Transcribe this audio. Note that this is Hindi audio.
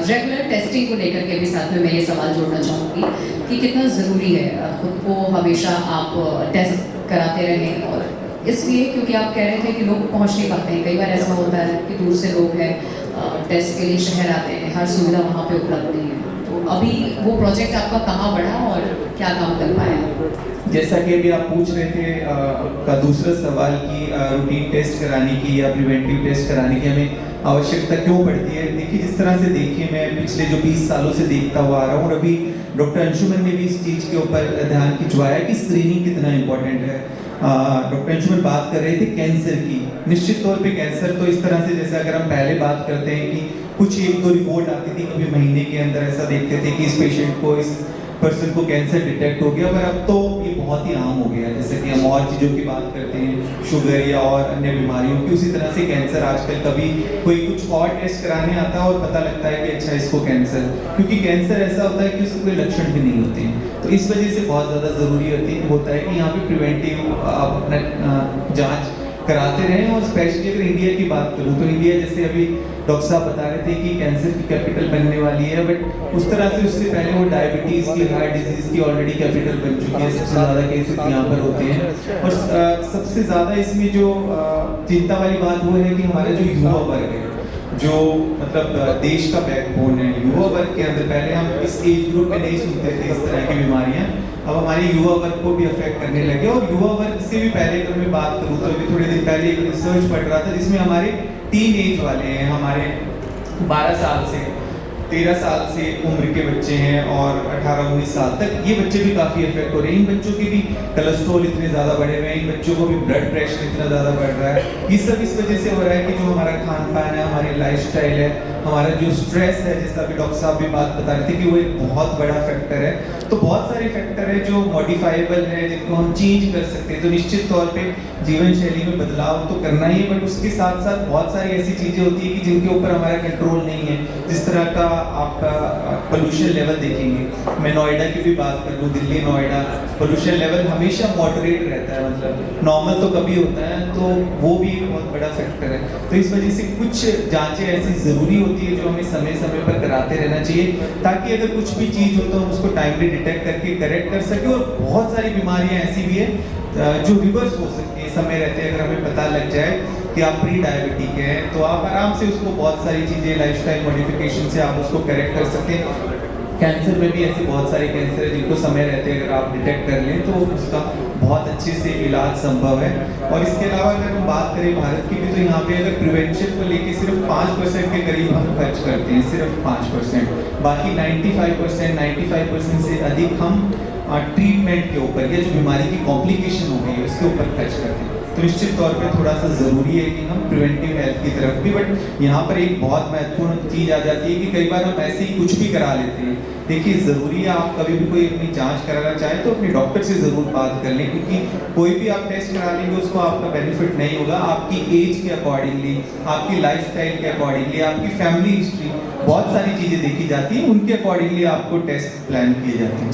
रेगुलर टेस्टिंग को लेकर के भी साथ में मैं ये सवाल जोड़ना चाहूँगी कि कितना ज़रूरी है खुद को हमेशा आप टेस्ट कराते रहें, और इसलिए क्योंकि आप कह रहे थे कि लोग पहुँच नहीं पाते हैं, कई बार ऐसा होता है कि दूर से लोग हैं टेस्ट के लिए शहर आते हैं, हर सुविधा वहाँ पे उपलब्ध नहीं है। तो अभी वो प्रोजेक्ट आपका कहाँ बढ़ा और क्या काम कर पाया? जैसा कि अभी आप पूछ रहे थे का दूसरा सवाल कि रूटीन टेस्ट कराने की या प्रिवेंटिव टेस्ट कराने की हमें आवश्यकता क्यों पड़ती है। देखिए, जिस तरह से देखिए मैं पिछले जो 20 सालों से देखता हुआ आ रहा हूँ, और अभी डॉक्टर अंशुमन ने भी इस चीज़ के ऊपर ध्यान खिंचवाया कि स्क्रीनिंग कितना इम्पोर्टेंट है। डॉक्टर अंशुमन बात कर रहे थे कैंसर की। निश्चित तौर पे कैंसर तो इस तरह से, जैसे अगर हम पहले बात करते हैं कि कुछ एक दो रिपोर्ट आती थी कभी महीने के अंदर, ऐसा देखते थे कि इस पेशेंट को, इस पर्सन को कैंसर डिटेक्ट हो गया, पर अब तो ये बहुत ही आम हो गया। जैसे कि हम और चीज़ों की बात करते हैं, शुगर या और अन्य बीमारियों की, उसी तरह से कैंसर आजकल कभी कोई कुछ और टेस्ट कराने आता है और पता लगता है कि अच्छा इसको कैंसर, क्योंकि कैंसर ऐसा होता है कि उसके कोई लक्षण भी नहीं होते हैं। तो इस वजह से बहुत ज़्यादा ज़रूरी होता है कि यहाँ पे प्रिवेंटिव आप अपना जाँच कराते रहें। और स्पेशली अगर इंडिया की बात करूँ तो इंडिया, जैसे अभी डॉक्टर साहब बता रहे थे कि कैंसर की कैपिटल बनने वाली है, बट उस तरह से उससे पहले वो डायबिटीज़ की, हार्ट डिजीज़ की ऑलरेडी कैपिटल बन चुकी है। सबसे ज़्यादा केसेस यहाँ पर होते हैं। और सबसे ज़्यादा इसमें जो चिंता वाली बात वो है कि हमारा जो युवा वर्ग है, जो मतलब देश का बैकबोन है, युवा वर्ग के अंदर पहले हम इस एज ग्रुप में नहीं सुनते थे इस तरह की बीमारियां, अब हमारे युवा वर्ग को भी अफेक्ट करने लगे। और युवा वर्ग से भी पहले अगर मैं बात करूँ तो अभी थोड़े दिन पहले एक रिसर्च पढ़ रहा था जिसमें हमारे टीन एज वाले हैं, हमारे 12 साल से 13 साल से उम्र के बच्चे हैं और 18-19 साल तक, ये बच्चे भी काफ़ी इफेक्ट हो रहे हैं। इन बच्चों के भी कोलेस्ट्रॉल इतने ज़्यादा बढ़े हुए हैं, इन बच्चों को भी ब्लड प्रेशर इतना ज़्यादा बढ़ रहा है। ये सब इस वजह से हो रहा है कि जो हमारा खान पान है, हमारी लाइफस्टाइल है, हमारा जो स्ट्रेस है, जैसा अभी डॉक्टर साहब भी बात बता रहे थे कि वो एक बहुत बड़ा फैक्टर है। तो बहुत सारे फैक्टर है जो मॉडिफाइबल है, जिनको हम चेंज कर सकते हैं। तो निश्चित तौर पे जीवन शैली में बदलाव तो करना ही है, बट उसके साथ साथ बहुत सारी ऐसी चीज़ें होती है कि जिनके ऊपर हमारा कंट्रोल नहीं है। जिस तरह का आपका पोल्यूशन लेवल देखेंगे, मैं नोएडा की भी बात कर लूँ, दिल्ली नोएडा, पोल्यूशन लेवल हमेशा मॉडरेट रहता है, मतलब नॉर्मल तो कभी होता है, तो वो भी एक बहुत बड़ा फैक्टर है। तो इस वजह से कुछ जांचें ऐसी ज़रूरी होती है जो हमें समय समय पर कराते रहना चाहिए, ताकि अगर कुछ भी चीज़ हो तो हम उसको टाइमली डिटेक्ट करके करेक्ट कर सकें। और बहुत सारी बीमारियां ऐसी भी है जो रिवर्स हो सकती है समय रहते, अगर हमें पता लग जाए कि आप प्री डायबिटिक हैं तो आप आराम से उसको बहुत सारी चीज़ें लाइफस्टाइल मॉडिफिकेशन से आप उसको करेक्ट कर सकते हैं। कैंसर में भी ऐसे बहुत सारे कैंसर है जिनको समय रहते अगर आप डिटेक्ट कर लें तो उसका बहुत अच्छे से इलाज संभव है। और इसके अलावा अगर हम बात करें भारत की भी, तो यहाँ पे अगर प्रिवेंशन को लेके सिर्फ 5% के करीब हम खर्च करते हैं, सिर्फ 5%। बाकी 95% से अधिक हम ट्रीटमेंट के ऊपर या जो बीमारी की कॉम्प्लिकेशन हो गई है उसके ऊपर खर्च करते हैं। तो निश्चित तौर पे थोड़ा सा ज़रूरी है कि हम प्रिवेंटिव हेल्थ की तरफ भी, बट यहाँ पर एक बहुत महत्वपूर्ण चीज़ आ जाती है कि कई बार हम ऐसे ही कुछ भी करा लेते हैं। देखिए, ज़रूरी है आप कभी भी कोई अपनी जांच कराना चाहें तो अपने डॉक्टर से ज़रूर बात कर लें, क्योंकि कोई भी आप टेस्ट करा लेंगे उसको आपका बेनिफिट नहीं होगा। आपकी एज के अकॉर्डिंगली, आपकी लाइफस्टाइल के अकॉर्डिंगली, आपकी फैमिली हिस्ट्री, बहुत सारी चीज़ें देखी जाती हैं, उनके अकॉर्डिंगली आपको टेस्ट प्लान किए जाते हैं।